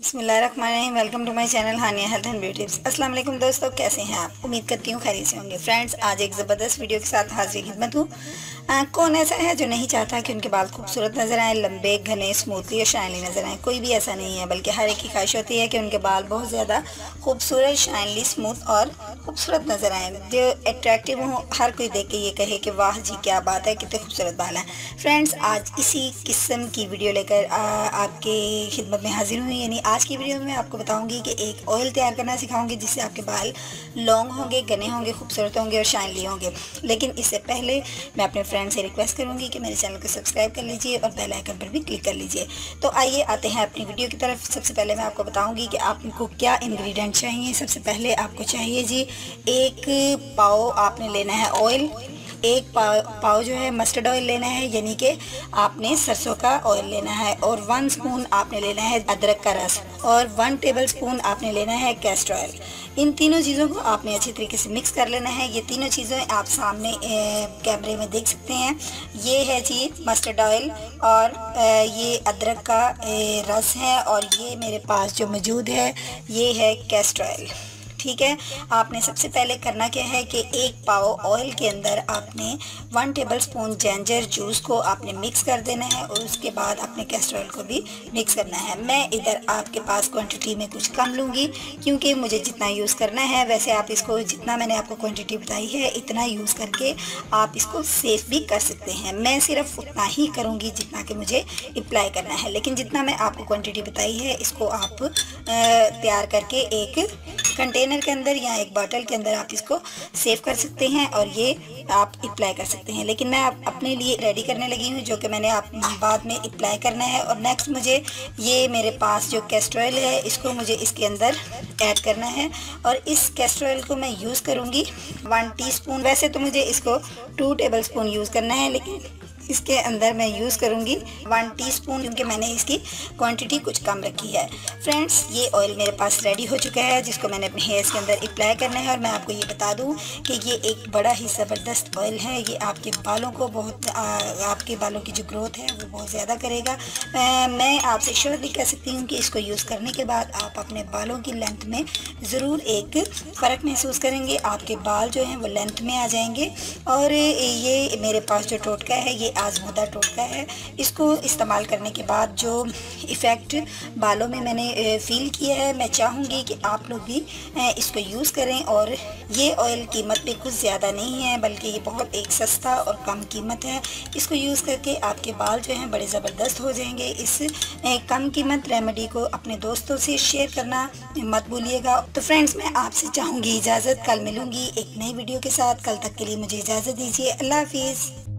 बिस्मिल्लाहिर्रहमानिर्रहीम। Welcome to my channel Hania health and beauty. अस्सलाम वालेकुम दोस्तों, कैसे हैं आप? उम्मीद करती हूँ खैरियत से होंगे। फ्रेंड्स, आज एक ज़बरदस्त वीडियो के साथ हाजिर खिदमत हूँ। कौन ऐसा है जो नहीं चाहता कि उनके बाल खूबसूरत नज़र आए, लंबे, घने, स्मूथली और शाइनली नज़र आए? कोई भी ऐसा नहीं है, बल्कि हर एक की ख्वाहिश होती है कि उनके बाल बहुत ज़्यादा खूबसूरत, शाइनली, स्मूथ और खूबसूरत नज़र आए, जो अट्रैक्टिव हो। हर कोई देख के ये कहे कि वाह जी, क्या बात है, कितने खूबसूरत बाल हैं। फ्रेंड्स, आज इसी किस्म की वीडियो लेकर आपके खिदमत में हाजिर हुई। यानी आज की वीडियो में आपको बताऊंगी कि एक ऑयल तैयार करना सिखाऊंगी जिससे आपके बाल लॉन्ग होंगे, घने होंगे, खूबसूरत होंगे और शाइनली होंगे। लेकिन इससे पहले मैं अपने फ्रेंड से रिक्वेस्ट करूंगी कि मेरे चैनल को सब्सक्राइब कर लीजिए और बेल आइकन पर भी क्लिक कर लीजिए। तो आइए आते हैं अपनी वीडियो की तरफ। सबसे पहले मैं आपको बताऊंगी कि आपको क्या इंग्रेडिएंट चाहिए। सबसे पहले आपको चाहिए जी, एक पाव आपने लेना है ऑयल। एक पाव जो है मस्टर्ड ऑयल लेना है, यानी कि आपने सरसों का ऑयल लेना है। और 1 स्पून आपने लेना है अदरक का रस और 1 टेबलस्पून आपने लेना है कैस्टर ऑयल। इन तीनों चीज़ों को आपने अच्छी तरीके से मिक्स कर लेना है। ये तीनों चीज़ें आप सामने कैमरे में देख सकते हैं। ये है जी मस्टर्ड ऑयल और ये अदरक का रस है और ये मेरे पास जो मौजूद है ये है कैस्टर ऑयल। ठीक है, आपने सबसे पहले करना क्या है कि एक पाव ऑयल के अंदर आपने 1 टेबलस्पून जिंजर जूस को आपने मिक्स कर देना है और उसके बाद अपने कैस्टर ऑयल को भी मिक्स करना है। मैं इधर आपके पास क्वांटिटी में कुछ कम लूँगी क्योंकि मुझे जितना यूज़ करना है, वैसे आप इसको जितना मैंने आपको क्वांटिटी बताई है इतना यूज़ करके आप इसको सेफ भी कर सकते हैं। मैं सिर्फ उतना ही करूँगी जितना कि मुझे अप्लाई करना है, लेकिन जितना मैं आपको क्वांटिटी बताई है इसको आप तैयार करके एक कंटेनर के अंदर या एक बॉटल के अंदर आप इसको सेव कर सकते हैं और ये आप अप्लाई कर सकते हैं। लेकिन मैं अपने लिए रेडी करने लगी हूँ जो कि मैंने आप बाद में अप्लाई करना है। और नेक्स्ट मुझे ये मेरे पास जो कैस्टर ऑयल है इसको मुझे इसके अंदर ऐड करना है और इस कैस्टर ऑयल को मैं यूज़ करूँगी 1 टीस्पून। वैसे तो मुझे इसको 2 टेबलस्पून यूज़ करना है, लेकिन इसके अंदर मैं यूज़ करूँगी 1 टीस्पून क्योंकि मैंने इसकी क्वांटिटी कुछ कम रखी है। फ्रेंड्स, ये ऑयल मेरे पास रेडी हो चुका है जिसको मैंने अपने हेयर्स के अंदर अप्लाई करना है। और मैं आपको ये बता दूं कि ये एक बड़ा ही ज़बरदस्त ऑयल है। ये आपके बालों को बहुत आपके बालों की जो ग्रोथ है वो बहुत ज़्यादा करेगा। मैं आपसे श्योरली कह सकती हूँ कि इसको यूज़ करने के बाद आप अपने बालों की लेंथ में ज़रूर एक फ़र्क महसूस करेंगे। आपके बाल जो हैं वो लेंथ में आ जाएंगे। और ये मेरे पास जो टोटका है ये आज़मूदा टोटका है। इसको इस्तेमाल करने के बाद जो इफ़ेक्ट बालों में मैंने फ़ील किया है, मैं चाहूँगी कि आप लोग भी इसको यूज़ करें। और ये ऑयल कीमत पे कुछ ज़्यादा नहीं है, बल्कि ये बहुत एक सस्ता और कम कीमत है। इसको यूज़ करके आपके बाल जो हैं बड़े ज़बरदस्त हो जाएंगे। इस कम कीमत रेमेडी को अपने दोस्तों से शेयर करना मत भूलिएगा। तो फ्रेंड्स, मैं आपसे चाहूँगी इजाज़त। कल मिलूँगी एक नई वीडियो के साथ। कल तक के लिए मुझे इजाज़त दीजिए। अल्लाह हाफिज़।